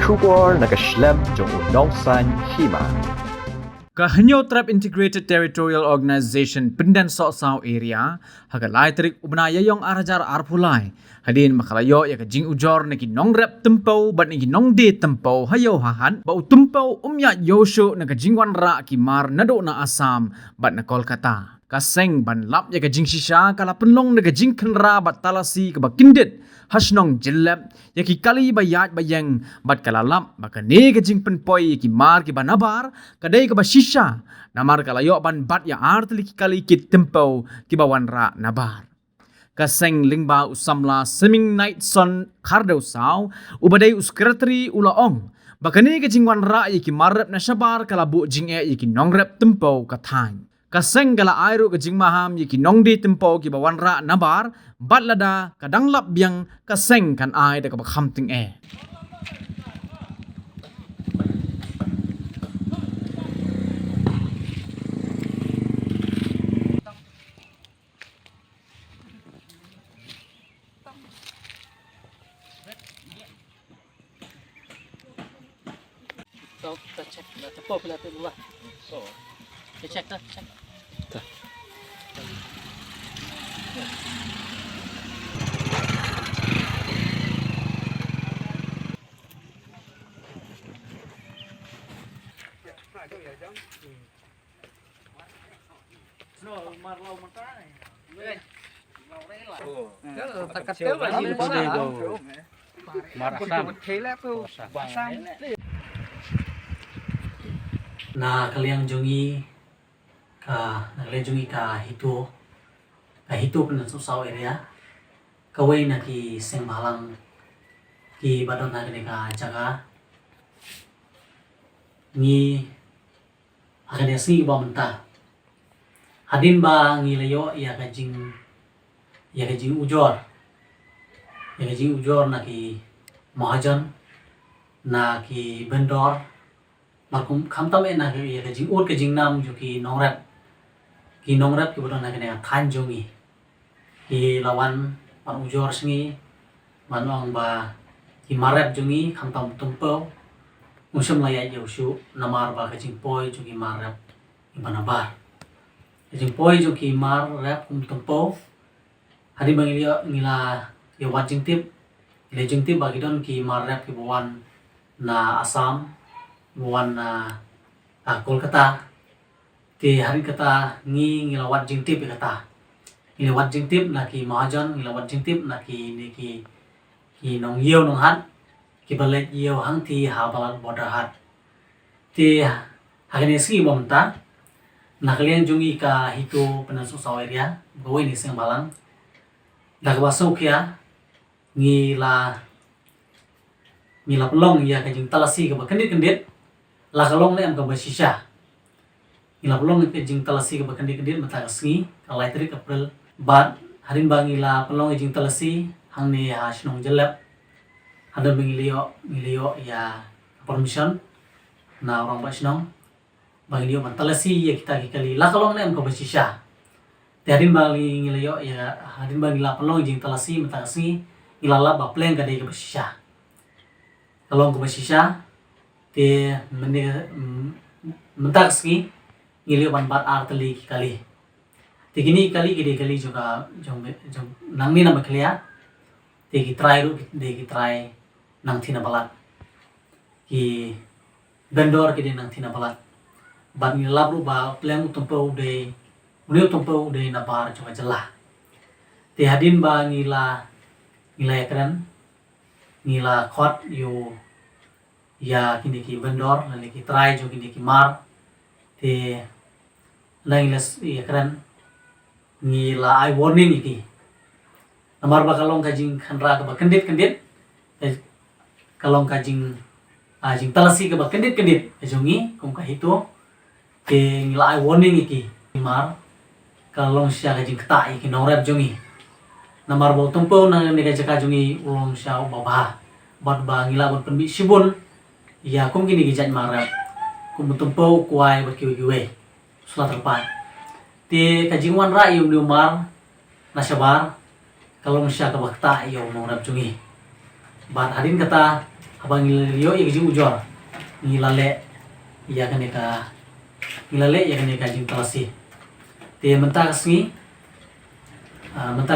Shubor nakaslem jong unongsan hima. Kahanyo Trap Integrated Territorial Organization Pindan Sok-Sao Area hagalay trik ubnaya yung arajar arpulay hadin makalayo ya kajing ujor na kinong rep tempaw bat na kinong di tempaw hayaw hahan ba utumpaw yosho na kajing wanra kimar nado na Asam bat na Kolkata kaseng banlap ya kajing shisha kalapenlong na kajing kenra bat talasi kabakindit hasnong jilep ya ki kali bayat bayang bat kalalap bakane kajing penpoy ki mar ki banabar kadai ka bashisha namar kalayo ban bat ya artli ki kali ki tempo ki bawanra nabar kaseng lingba usamla seming night son kardau saw ubadai uskretri ulaong bakane kajing wanra ya ki marrep na shabar kalabu jing e ki nongrep tempo katang kaseng gala airu kajing maham yiki nongdi tempo ki bawanra nabar batlada kadang lap biang kaseng kan ai da kabakam ting e kita cek lah tepo pula tu dulu. So, kita cek dah, cek. No, marlau matai. Na kaliang jungi ka hito pun susau area kawai na ki sengbalang ki badon na ka jaga ni akan si ba menta hadin ba ngilayo ya kajing ujor na ki mahajan na ki vendor makum khamtam na ki ya kajing nam jo ki nongrap ki bodon na kene khan jongi ki lawan pan ujor singi manong ba ki marap jongi khamtam tumpo musam laya yoshu namar ba kajing poi jo ki marap ibanabar kajing poi jo ki marap tumpo hadi bangilio ngila ya wajing tip ba gidon ki marap ki bawan na Asam buwan na Kolkata ti hari kata ngilawat jingtip kata ngilawat jingtip na ki mahajan ngilawat jingtip na ki nong yeo nong hat ki balet yeo hang ti ha balat border hat ti hakene si bomta na kalian jungi ka hito penasuk saweria bawa ni seng balang dagbaso kia ngila pelong ya kajing talasi ka kendit la kalong ne am ka basisha ngila pelong kajing talasi ka kendit mata kasngi kalai tri April bat harin bangila pelong kajing talasi hang ni hasnong jelap ada mengilio ya permission na orang basnong bangilio talasi ya kita kali la kalong ne am ka basisha harin bangilio ya harin bangila pelong kajing talasi mata kasngi ngilala ba pleng ka dei ka basisha kalong ka basisha te mentakski ngili ban bat arteli kali te gini kali juga jong nangni na maklia te ki try nang thina balat ki vendor ki nang thina balat ban ni labru ba pleng tumpo de na bar coba jelah te hadin ba ngila ekran ngila khot yo ya kini ki vendor lalu ki try jo kini ki mar te lain les ya keren ngila ai warning iki namar ba kalong kajing khanra ka ba kendit kalong kajing talasi ka ba kendit jongi kong ka hito ke ngila ai warning iki mar kalong siya kajing kta iki nongrap jongi namar ba tumpo na ni ka jaka jongi ulong siya ubaba bat ba ngila bon penbi sibun ya kum gini gijat marap kum tumpo kuai berkiwe sulat terpat ti kajingwan ra yung lumar nasabar kalau masya ka bakta iyo nongrap jungi bat hadin kata habang ngilio ya jing ujor ngilale ya kan ka jing talasi te mentah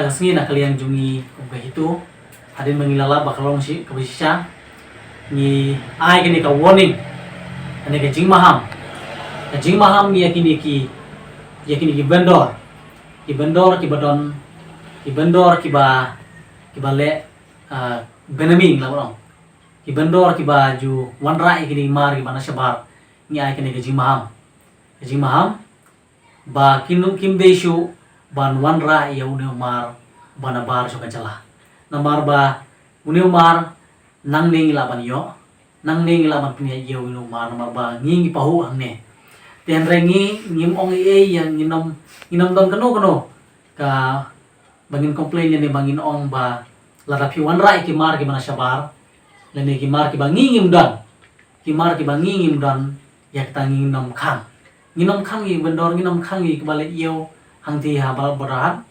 kasngi na kalian jungi kumka itu hadin mengilala bakalong si kabisya ni ai kan ka warning kan ka jing maham ya kini ki vendor ki badon ki le benaming la bang ki vendor ki baju wanra ikini mar ki bana shabar ni ai kini ka jing maham ba kim desu ban wanra ya une mar bana bar so kajala namar ba une mar nang ning la ban yo nang ning la ban punya yo une mar namar ba ngi pahu angne ten rengi ngim ong yang nginom don kano ka bangin komplain ni bangin ong ba lara pi wanra ki mar ki bana shabar lene ki mar ki bangi ngim dan ya kita nginom khang i vendor nginom khang i kebalik iyo hangti ha bal borahat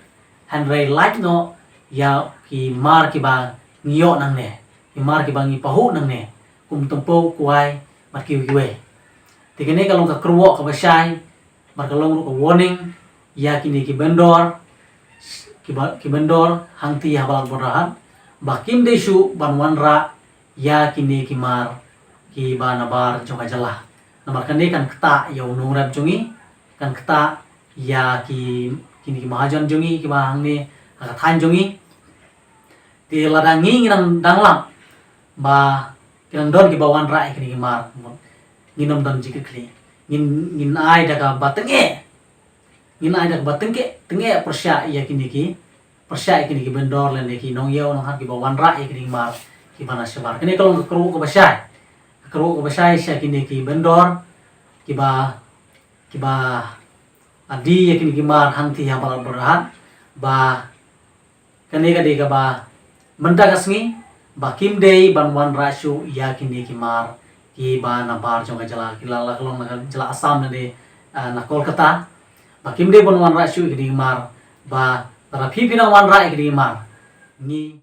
handrai light no ya ki mar ki ba ngiyo nang ne ki mar ki bangi pahu nang ne kum tempo kuai mat ki we tikene kalong ka kruwo ka basai mar kalong ka warning ya kini ki vendor hangti ha bal borahat bakim desu ban wanra ya kini ki mar ki ba nabar jonga jala namar kane kan keta ya unung rap jungi kan keta ya kini ki mahajan jungi ki ba hangne ka than jungi ti ladangi ngiram danglam ba kiran don ki ba wanra kini ki mar nginom don jikli ngin ai daga batenge tenge persya ya kini ki vendor len ki nong yau nong hat ki ba wanra kini mar ki bana sebar kene kalau kru ko basai sya kini ki vendor ki ba adi ya kini ki mar hangti ha bal berhat ba kene ka de ka ba menta kasngi ba kim dei ban wan rasu ya kini ki mar ki ba na bar jong jala kilala kalong na jala asam de na kolkata ba kim dei ban wan rasu ki mar ba tara phi phi na wan ra ki mar ni